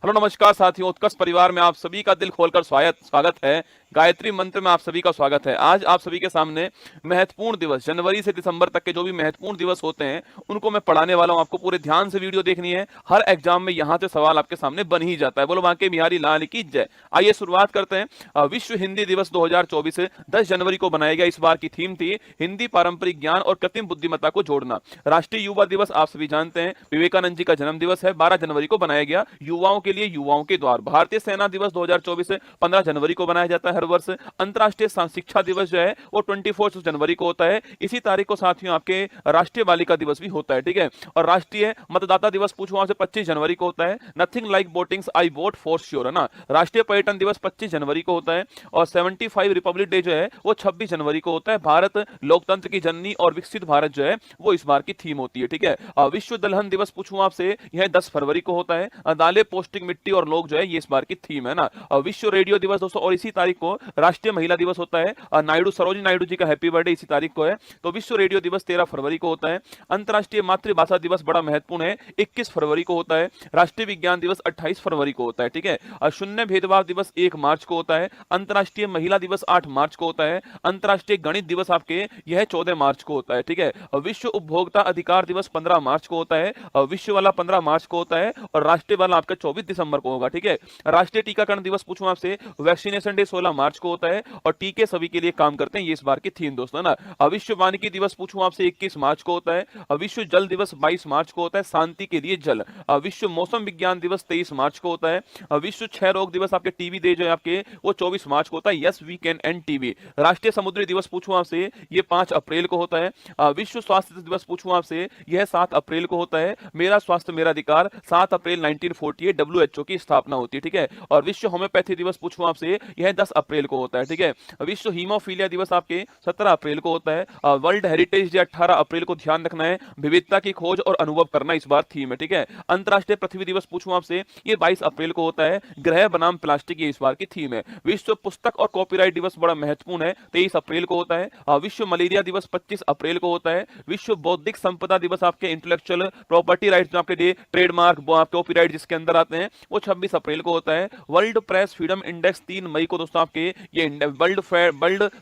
Hello नमस्कार साथियों, उत्कर्ष परिवार में आप सभी का दिल खोलकर स्वागत स्वागत है। गायत्री मंत्र में आप सभी का स्वागत है। आज आप सभी के सामने महत्वपूर्ण दिवस, जनवरी से दिसंबर तक के जो भी महत्वपूर्ण दिवस होते हैं उनको मैं पढ़ाने वाला हूं। आपको पूरे ध्यान से वीडियो देखनी है। हर एग्जाम में यहाँ से सवाल आपके सामने बन ही जाता है। बोलो बांके बिहारी लाल की जय। आइए शुरुआत करते हैं। विश्व हिंदी दिवस 2024 10 जनवरी को बनाया गया। इस बार की थीम थी हिंदी पारंपरिक ज्ञान और कृत्रिम बुद्धिमत्ता को जोड़ना। राष्ट्रीय युवा दिवस आप सभी जानते हैं, विवेकानंद जी का जन्म दिवस है, 12 जनवरी को बनाया गया। युवाओं के लिए युवाओं के द्वार। भारतीय सेना दिवस 2024 15 जनवरी को बनाया जाता है हर वर्ष। अंतर्राष्ट्रीय शिक्षा दिवस जो है वो 24 जनवरी को होता है। इसी तारीख को साथियों आपके राष्ट्रीय बालिका दिवस भी होता है, ठीक है। और राष्ट्रीय मतदाता दिवस पूछो आपसे 25 जनवरी को होता है। Nothing like votings, I vote for sure, है ना। राष्ट्रीय पर्यटन दिवस 25 जनवरी को होता है। और 75 रिपब्लिक डे जो है वो 26 जनवरी को होता है। भारत लोकतंत्र की जननी और विकसित भारत जो है वो इस बार की थीम होती है, ठीक है। विश्व दलहन दिवस पूछूं आपसे, यह 10 फरवरी को होता है। दालें पौष्टिक, मिट्टी और लोग जो है ये इस बार की थीम है ना। विश्व रेडियो दिवस दोस्तों, और इसी तारीख को राष्ट्रीय महिला दिवस होता है। नायडू, सरोजिनी नायडू जी का हैप्पी बर्थडे इसी तारीख को है। तो विश्व रेडियो दिवस 13 फरवरी को होता है। अंतर्राष्ट्रीय मातृभाषा दिवस बड़ा महत्वपूर्ण है, 21 फरवरी को होता है। राष्ट्रीय विज्ञान दिवस 28 फरवरी को होता है, ठीक है। शून्य भेदभाव दिवस 1 मार्च को होता है। अंतर्राष्ट्रीय महिला दिवस 8 मार्च को होता है। अंतर्राष्ट्रीय गणित दिवस आपके यह 14 मार्च को होता है, ठीक है। विश्व उपभोक्ता अधिकार दिवस 15 मार्च को होता है। विश्व वाला 15 मार्च को होता है और राष्ट्रीय वाला आपका 24 दिसंबर को होगा, ठीक है। राष्ट्रीय टीकाकरण दिवस पूछूं आपसे, वैक्सीनेशन डे 16 मार्च को होता है और टीके सभी के लिए काम करते हैं, ये इस बार की थीम दोस्तों ना। विश्व वानिकी दिवस पूछूं आपसे 21 मार्च को होता है। विश्व जल दिवस 22 मार्च को होता है, शांति के लिए जल। विश्व मौसम विज्ञान दिवस 23 मार्च को होता है। विश्व क्षय रोग दिवस आपके टीबी डे जो है आपके वो 24 मार्च को होता है। Yes we can end TB. राष्ट्रीय समुद्री दिवस पूछूं आपसे, ये 5 अप्रैल को होता है। विश्व स्वास्थ्य दिवस पूछूं आपसे, यह 7 अप्रैल को होता है। मेरा स्वास्थ्य मेरा अधिकार 7 अप्रैल 1948 डब्ल्यूएचओ की स्थापना होती है, ठीक है। और विश्व होम्योपैथी दिवस पूछूं आपसे, यह 10 अप्रैल को होता है, ठीक है। विश्व हीमोफीलिया दिवस आपके 17 अप्रैल को होता है। वर्ल्ड हेरिटेज डे 18 अप्रैल को, ध्यान रखना है, विविधता की खोज और अनुभव करना इस बार थीम है, ठीक है। अंतर्राष्ट्रीय पृथ्वी दिवस पूछूं आपसे, ये 22 अप्रैल को होता है। ग्रह बनाम प्लास्टिक, ये इस बार की थीम है। विश्व पुस्तक और कॉपीराइट दिवस बड़ा महत्वपूर्ण है, 23 अप्रैल को होता है। विश्व मलेरिया दिवस 25 अप्रैल को होता है। विश्व बौद्धिक संपदा दिवस आपके इंटेलेक्चुअल प्रॉपर्टी राइट्स जो आपके ट्रेडमार्क कॉपीराइट जिसके अंदर आते हैं वो 26 अप्रैल को होता है। वर्ल्ड प्रेस फ्रीडम इंडेक्स 3 मई को दोस्तों आपके ये वर्ल्ड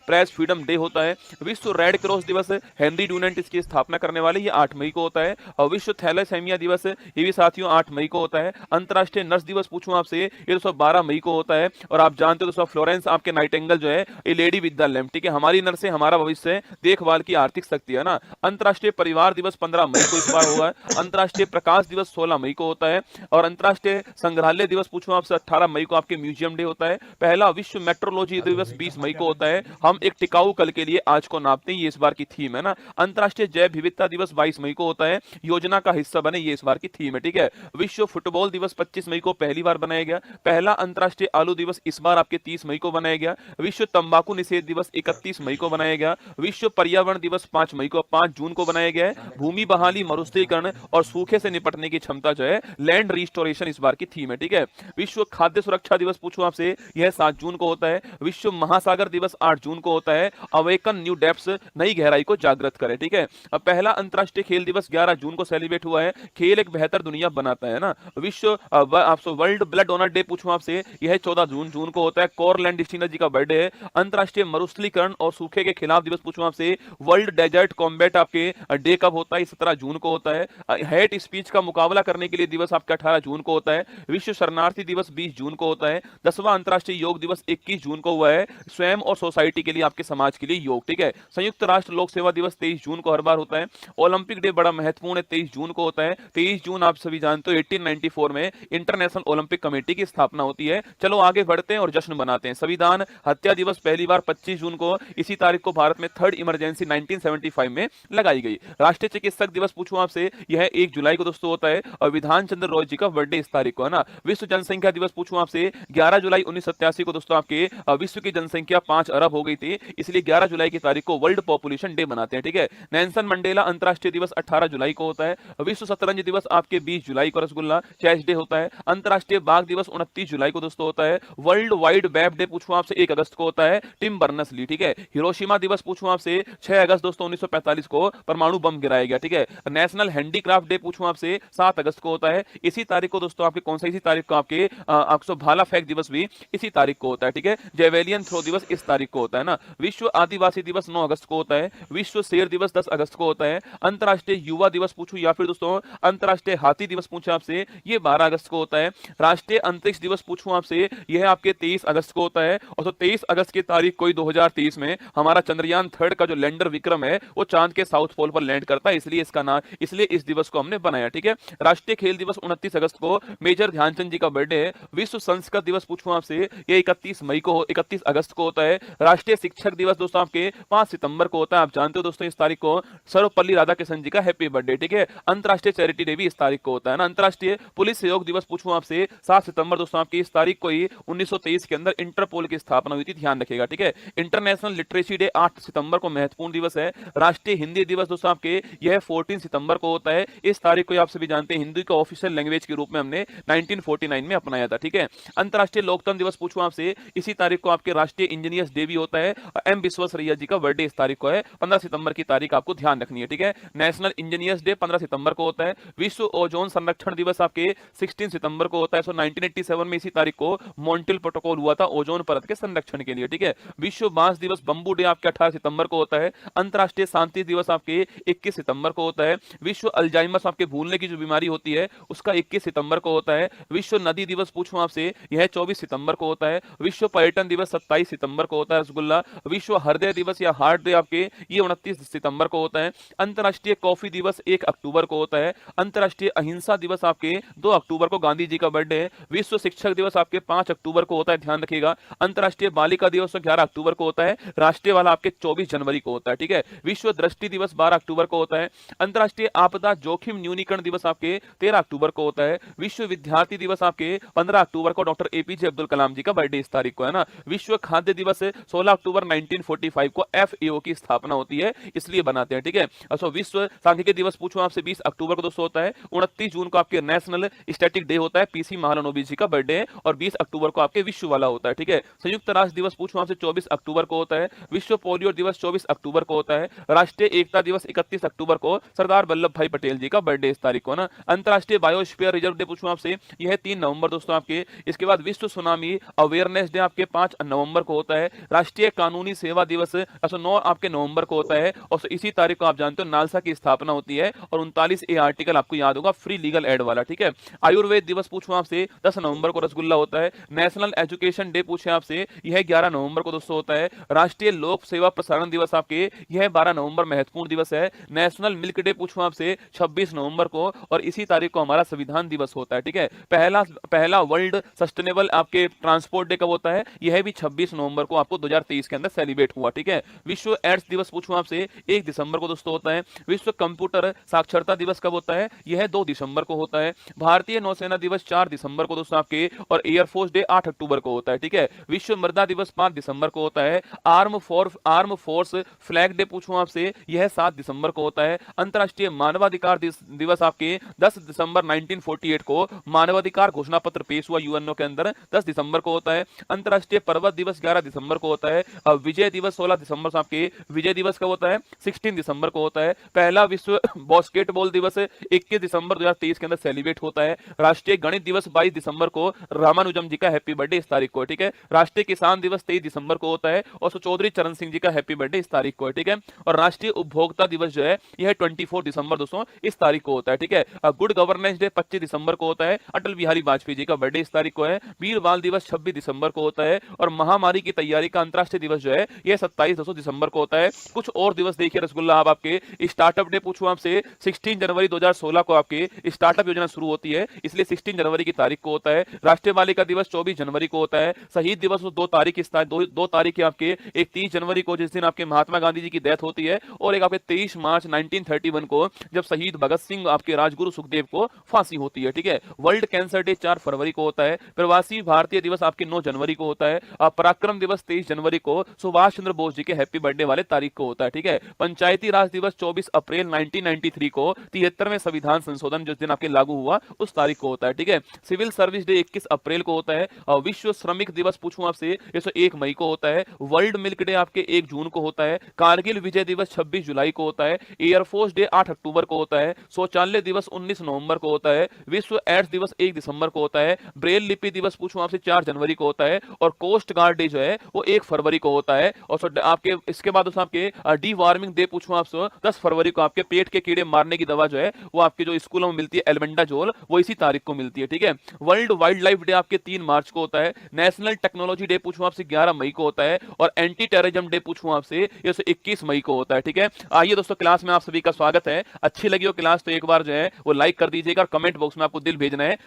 प्रेस फ्रीडम डे होता है। विश्व रेड क्रॉस दिवस, हेनरी डूनेंट इसकी स्थापना करने वाले, ये 8 मई को होता है। और विश्व थैलेसेमिया दिवस ये भी साथियों 8 मई को होता है। अंतर्राष्ट्रीय नर्स दिवस पूछूं आपसे, ये दोस्तों 12 मई को होता है। और आप जानते हो दोस्तों फ्लोरेंस आपके नाइटिंगेल जो है ये लेडी विद द लैम्प, ठीक है। हमारी नर्सें हमारा भविष्य, देखभाल की आर्थिक शक्ति, है ना। अंतर्राष्ट्रीय परिवार दिवस 15 मई को इस बार होगा। अंतर्राष्ट्रीय प्रकाश दिवस 16 मई को होता है। और अंतर्राष्ट्रीय संग्रहालय दिवस पूछूं आपसे 18 मई को आपके म्यूजियम डे होता है। पहला विश्व मेट्रोलॉजी दिवस 20 मई को होता है। हम एक टिकाऊ कल के लिए आज को नापते हैं, ये इस बार की थीम है ना। अंतर्राष्ट्रीय जैव विविधता दिवस 22 मई को होता है। योजना का हिस्सा बने, ये इस बार की थीम है, ठीक है। विश्व फुटबॉल दिवस 25 मई को पहली बार बनाया गया। पहला अंतर्राष्ट्रीय आलू दिवस इस बार आपके 30 मई को बनाया गया। विश्व तंबाकू निषेध दिवस 31 मई को बनाया गया। विश्व पर्यावरण दिवस 5 मई को 5 जून को बनाया गया है। भूमि बहाली, मरुस्थलीकरण और सूखे से निपटने की क्षमता जो है, लैंड रिस्टोरेशन इस बार की थीम है, ठीक है। विश्व खाद्य सुरक्षा दिवस पूछूं आपसे, यह 7 जून को होता है। विश्व महासागर दिवस 8 जून को होता है। अवेकन न्यू डेप्थ्स, नई गहराई को जागृत करें, ठीक है। पहला अंतर्राष्ट्रीय खेल दिवस 11 जून को सेलिब्रेट हुआ है। खेल एक बेहतर दुनिया बनाता है ना। विश्व वर्ल्ड ब्लड डोनर डे पूछूं आपसे, यह 14 जून को होता है। कॉरलैंड डिस्टिनर जी का बर्थडे है। अंतर्राष्ट्रीय मरुस्थलीकरण और सूखे के खिलाफ दिवस पूछूं आपसे, वर्ल्ड डेजर्ट कॉम्बैट आपके डे कब होता है, 17 जून को होता है। हेट स्पीच का मुकाबला करने के लिए दिवस आपका 18 जून को होता है। विश्व शरणार्थी दिवस 20 जून को होता है। 10वां अंतर्राष्ट्रीय योग दिवस 21 जून को हुआ है। स्वयं और सोसाइटी के लिए, आपके समाज के लिए योग, ठीक है। संयुक्त राष्ट्र लोक सेवा दिवस 23 जून को हर बार होता है। ओलंपिक डे बड़ा महत्वपूर्ण है, 23 जून को होता है। 23 जून आप सभी जानते हो 1894 में इंटरनेशनल ओलंपिक कमेटी की स्थापना होती है। चलो आगे बढ़ते हैं और जश्न मनाते हैं। संविधान हत्या दिवस पहली बार 25 जून को, इसी तारीख को भारत में थर्ड इमरजेंसी 1975 में लगाई गई। राष्ट्रीय चिकित्सक दिवस पूछूं आपसे, यह 1 जुलाई को दोस्तों होता है। और विधान चंद्र रॉय जी का बर्थडे इस तारीख को है ना। विश्व जनसंख्या दिवस पूछूं आपसे, 11 जुलाई 1987 को दोस्तों आपके विश्व की जनसंख्या 5 अरब हो गई थी, इसलिए 11 जुलाई की तारीख को वर्ल्ड पॉपुलेशन डे मनाते हैं। ठीक है, नेल्सन मंडेला अंतरराष्ट्रीय दिवस 18 जुलाई को होता है। विश्व शतरंज दिवस आपके 20 जुलाई को रसगुल्ला चेस डे होता है। अंतरराष्ट्रीय बाघ दिवस 29 जुलाई को दोस्तों होता है। वर्ल्ड वाइड वेब डे पूछूं आपसे 1 अगस्त को होता है। Tim Berners Lee. ठीक है, हिरोशिमा दिवस पूछूं आपसे 6 अगस्त दोस्तों 1945 को परमाणु बम गिराया गया। ठीक है, नेशनल हैंडीक्राफ्ट डे पूछूं आपसे 7 अगस्त को होता है। इसी तारीख को दोस्तों आपके कौन सा इसी तारीख को आपके आपको भाला फेंक दिवस भी इसी तारीख को होता है। ठीक है, जेवेलियन थ्रो दिवस इस तारीख को होता है ना। विश्व आदिवासी दिवस 9 अगस्त को होता है। विश्व शेर दिवस 10 अगस्त को होता है। अंतरराष्ट्रीय युवा दिवस पूछूं या फिर दोस्तों अंतरराष्ट्रीय हाथी दिवस पूछे आपसे, ये 12 अगस्त को होता है। राष्ट्रीय अंतरिक्ष दिवस पूछूं आपसे, यह आपके 23 अगस्त को होता है। और तो 23 अगस्त की तारीख को 2023 में हमारा चंद्रयान 3 का जो लैंडर विक्रम है वो चांद के साउथ पोल पर लैंड करता है, इसलिए इसका नाम, इसलिए इस दिवस को हमने बनाया। ठीक है, राष्ट्रीय खेल दिवस 29 अगस्त को मेजर ध्यानचंद जी का बर्थडे है। विश्व संस्कृत दिवस पूछूं आपसे, ये 31 अगस्त को होता है। राष्ट्रीय शिक्षक दिवस दोस्तों आपके 5 सितंबर को होता है। आप जानते हो दोस्तों इस तारीख को सर्वपल्ली राधाकृष्णन जी का हैप्पी बर्थडे। ठीक है, अंतरराष्ट्रीय चैरिटी डे भी इस तारीख को होता है ना। अंतरराष्ट्रीय पुलिस सहयोग दिवस पूछूं आपसे 7 सितंबर दोस्तों आपकी इस तारीख को ही 1923 के अंदर इंटरपोल की स्थापना हुई थी, ध्यान रखिएगा। ठीक है, इंटरनेशनल लिटरेसी डे 8 सितंबर को महत्वपूर्ण दिवस है। राष्ट्रीय हिंदी दिवस दोस्तों आपके यह 14 सितंबर को होता है। इस तारीख को आप सभी जानते हैं हिंदी को ऑफिशियल लैंग्वेज के रूप में हमने 1949 में अपनाया था। ठीक है, अंतरराष्ट्रीय लोकतंत्र दिवस पूछूं आपसे, इसी तारीख को आपके राष्ट्रीय इंजीनियर्स डे भी होता है। एम विश्वेश्वरैया जी का बर्थडे इस तारीख को है। 15 सितंबर की तारीख आपको ध्यान रखनी है। ठीक है, नेशनल इंजीनियर्स डे 15 सितंबर को होता है। विश्व ओजोन संरक्षण दिवस आपके 16 सितंबर को होता है। 1987 में इसी तारीख को मॉन्ट्रियल प्रोटोकॉल हुआ था ओजोन परत के संरक्षण के लिए। ठीक है, विश्व बांस दिवस बंबू डे आपके 18 सितंबर को होता है। अंतरराष्ट्रीय शांति दिवस आपके 21 सितंबर को होता है। विश्व अल्जाइमर्स आपके भूलने की जो बीमारी होती है उसका 21 सितंबर को होता है। विश्व नदी दिवस पूछूं आपसे, यह 24 सितंबर को होता है। विश्व पर्यटन दिवस 27 सितंबर को होता है रसगुल्ला। विश्व हृदय दिवस या हार्ट डे आपके ये 29 सितंबर को होता है। अंतरराष्ट्रीय कॉफी दिवस 1 अक्टूबर को होता है। अंतरराष्ट्रीय अहिंसा दिवस आपके 2 अक्टूबर को गांधी जी का बर्थडे है। विश्व शिक्षक दिवस आपके 5 अक्टूबर को होता है, ध्यान रखिएगा। अंतरराष्ट्रीय बालिका दिवस 11 अक्टूबर को होता है। राष्ट्रीय वाला आपके 24 जनवरी को होता है। ठीक है, विश्व दृष्टि दिवस 12 अक्टूबर को होता है। अंतरराष्ट्रीय आपदा जोखिम न्यूनीकरण दिवस आपके 13 अक्टूबर को होता है। विश्व विद्यार्थी दिवस आपके 15 अक्टूबर को डॉक्टर एपीजे अब्दुल कलाम जी का बर्थडे इस तारीख को है ना। विश्व खाद्य दिवस 16 अक्टूबर 1945 को एफएओ की स्थापना होती है, इसलिए बनाते हैं। ठीक है, अच्छा विश्व सांख्यिकी दिवस पूछो आपसे 20 अक्टूबर को दोस्तों होता है। 29 जून को आपके नेशनल स्टैटिक डे होता है, पीसी महालनोबिस जी का बर्थडे है। और 20 अक्टूबर को आपके विश्व वाला होता है। ठीक है, संयुक्त राष्ट्र दिवस पूछो आपसे 24 अक्टूबर को होता है। विश्व पोलियो दिवस 24 अक्टूबर को होता है। राष्ट्रीय एकता दिवस 31 अक्टूबर को सरदार वल्लभ भाई पटेल जी का बर्थडे इस तारीख को ना। अंतरराष्ट्रीय बायोस्फीयर रिजर्व डे पूछूं आपसे, यह 3 नवंबर दोस्तों आपके। इसके बाद विश्व सुनामी अवेयरनेस डे आपके 5 नवंबर को होता है। राष्ट्रीय कानूनी सेवा दिवस 9 आपके नवंबर को होता है। और इसी तारीख को आप जानते हो नालसा की स्थापना होती है। और 39A आर्टिकल आपको याद होगा, फ्री लीगल एड वाला। ठीक है, आयुर्वेद दिवस पूछूं आपसे 10 नवंबर को रसगुल्ला होता है। नेशनल एजुकेशन डे पूछे आपसे, यह 11 नवंबर को दोस्तों होता है। राष्ट्रीय लोक सेवा प्रसारण दिवस आपके यह 12 नवंबर महत्वपूर्ण दिवस है। नेशनल मिल्क डे पूछूं आपसे 26 नवंबर को। और इसी तारीख को हमारा संविधान दिवस होता है। ठीक है, पहला वर्ल्ड सस्टेनेबल आपके ट्रांसपोर्ट डे कब होता है, यह भी 26 नवंबर को आपको 2023 के अंदर सेलिब्रेट हुआ। ठीक है, विश्व एड्स दिवस पूछूं आपसे 1 दिसंबर को दोस्तों होता है। विश्व कंप्यूटर साक्षरता दिवस कब होता है, यह 2 दिसंबर को होता है। भारतीय नौसेना दिवस 4 दिसंबर को दोस्तों आपके। और एयरफोर्स डे 8 अक्टूबर को होता है। ठीक है, विश्व मृदा दिवस 5 दिसंबर को होता है। आर्म फोर्स फ्लैग डे पूछूं आपसे, यह 7 दिसंबर को होता है। अंतरराष्ट्रीय मानवाधिकार दिवस आपके 10 दिसंबर 1948 को मानवाधिकार घोषणा पत्र पेश हुआ यूएनओ के अंदर, 10 दिसंबर को होता है। अंतरराष्ट्रीय पर्वत दिवस 11 दिसंबर को होता है। विजय दिवस 16 दिसंबर से आपके। विजय दिवस कब होता है, 16 दिसंबर को होता है। पहला विश्व बास्केटबॉल दिवस 21 दिसंबर 2023 के अंदर सेलिब्रेट होता है। राष्ट्रीय गणित दिवस 22 दिसंबर को, रामानुजम जी का हैप्पी बर्थडे इस तारीख को। ठीक है, राष्ट्रीय किसान दिवस 23 दिसंबर को होता है। और चौधरी चरण सिंह जी का हैप्पी बर्थडे इस तारीख को है। ठीक है, और राष्ट्रीय उपभोक्ता दिवस जो है यह 24 दिसंबर दोस्तों इस तारीख को होता है। ठीक है, गुड गवर्नेंस डे 25 दिसंबर को होता है। अटल बिहारी वाजपेयी जी का बर्थडे इस तारीख को है। वीर बाल दिवस 26 दिसंबर को होता है। और महामारी की तैयारी का अंतरराष्ट्रीय दिवस जो है यह 27 दिसंबर को होता है। कुछ और दिवस देखिए रसगुल्ला आप आपके। स्टार्टअप डे पूछूं आपसे 16 जनवरी 2016 को आपके स्टार्टअप योजना शुरू होती है, इसलिए 16 जनवरी की तारीख को होता है। राष्ट्रीय बालिका दिवस 24 जनवरी को होता है। शहीद दिवस 2 तारीख दो तारीख आपके, एक 30 जनवरी को जिस दिन आपके महात्मा गांधी जी की डेथ होती है। और एक आपके 23 मार्च 1931 को जब शहीद भगत सिंह आपके राजगुरु सुखदेव को फांसी होती है। ठीक है, वर्ल्ड कैंसर डे 4 फरवरी को होता है। प्रवासी भारतीय दिवस आपके 9 जनवरी को होता है। पराक्रम दिवस 23 जनवरी को सुभाष चंद्र बोस जी के हैप्पी बर्थडे वाले तारीख को होता है, ठीक है। पंचायती राज दिवस 24 अप्रैल 1993 को 73वें संविधान संशोधन जिस दिन आपके लागू हुआ उस तारीख को होता है, ठीक है। सिविल सर्विस डे 21 अप्रैल को होता है। विश्व श्रमिक दिवस पूछूं आपसे ये 1 मई को होता है। वर्ल्ड मिल्क डे आपके 1 जून को होता है। कारगिल विजय दिवस 26 जुलाई को होता है। एयरफोर्स डे 8 अक्टूबर को होता है। शौचालय दिवस 19 नवंबर को होता है। विश्व एड्स दिवस 1 दिसंबर को होता है। ब्रेल लिपि दिवस पूछूं आपसे 4 जनवरी को होता है। और कोस्ट गार्ड डे जो है वो 1 फरवरी को होता है। और आपके इसके बाद आपके डी वार्मिंग डे पूछूं आपसे 10 फरवरी को आपके पेट के कीड़े मारने की दवा जो है वो आपके जो स्कूलों में मिलती है एल्बेंडाजोल, वो इसी तारीख को मिलती है, ठीक है। वर्ल्ड वाइल्ड लाइफ डे आपके 3 मार्च को होता है। नेशनल टेक्नोलॉजी डे पूछूं आपसे 11 मई को होता है। और एंटी टेररिज्म डे पूछूं आपसे ये 21 मई को होता है, ठीक है। आइए दोस्तों, क्लास में आप सभी का स्वागत है। अच्छी लगी हो क्लास तो एक बार जो है वो लाइक कर दीजिएगा और कमेंट बॉक्स में आपको दिल भेजना है।